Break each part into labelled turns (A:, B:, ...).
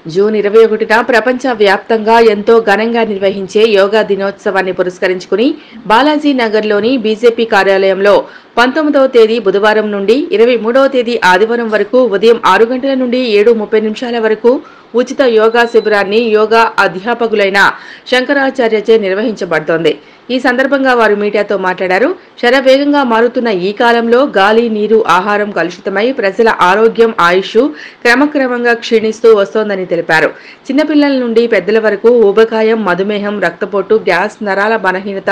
A: June 21న ప్రపంచ వ్యాప్తంగా ఎంతో ఘనంగా నిర్వహించే యోగా దినోత్సవాన్ని పురస్కరించుకుని బాలాజీ నగర్లోని బీజేపీ కార్యాలయంలో 19వ తేదీ బుధవారం నుండి 23వ తేదీ ఆదివారం వరకు ఉదయం 6 గంటల నుండి 7:30 వరకు ఉచిత యోగా శిబిరాన్ని యోగా అధ్యాపకులైన శంకరాచార్యచే నిర్వహించబడుతోంది. ఈ సందర్భంగా వారు మీడియాతో మాట్లాడారు. శరవేగంగా మారుతున్న ఈ కాలంలో గాలి, నీరు, ఆహారం కలుషితమై ప్రజల ఆరోగ్యం, ఆయుష్ క్రమక్రమంగా క్షీణిస్తూ వస్తోందని తెలిపారు. చిన్నపిల్లల నుండి పెద్దల వరకు ఊబకాయం, మధుమేహం, రక్తపోటు, గ్యాస్, నరాల బలహీనత,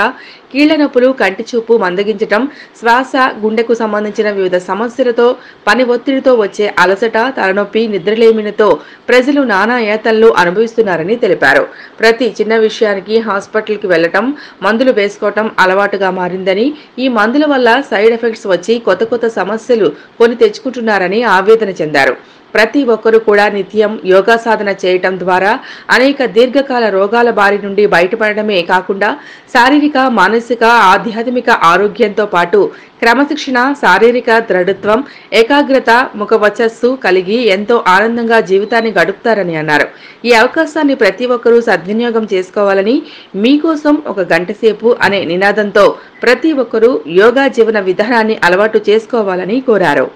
A: కీళ్ల నొప్పులు, కంటి చూపు మందగించటం, శ్వాస, గుండెకు సంబంధించిన వివిధ సమస్యలతో, పని ఒత్తిడితో వచ్చే అలసట, తలనొప్పి, నిద్రలేమినతో ప్రజలు నానా యాతనలు అనుభవిస్తున్నారని తెలిపారు. ప్రతి చిన్న విషయానికి హాస్పిటల్కి వెళ్లటం, మందులు వేసుకోవటం అలవాటుగా మారిందని, ఈ మందుల వల్ల సైడ్ ఎఫెక్ట్స్ వచ్చి కొత్త సమస్యలు కొని తెచ్చుకుంటున్నారని ఆవేదన చెందారు. ప్రతి ఒక్కరూ కూడా నిత్యం యోగా సాధన చేయటం ద్వారా అనేక దీర్ఘకాల రోగాల బారి నుండి బయటపడడమే కాకుండా శారీరక, మానసిక, ఆధ్యాత్మిక ఆరోగ్యంతో పాటు క్రమశిక్షణ, శారీరక దృఢత్వం, ఏకాగ్రత, ముఖవచస్సు కలిగి ఎంతో ఆనందంగా జీవితాన్ని గడుపుతారని అన్నారు. ఈ అవకాశాన్ని ప్రతి ఒక్కరూ సద్వినియోగం చేసుకోవాలని, మీకోసం ఒక గంట సేపు అనే నినాదంతో ప్రతి ఒక్కరూ యోగా జీవన విధానాన్ని అలవాటు చేసుకోవాలని కోరారు.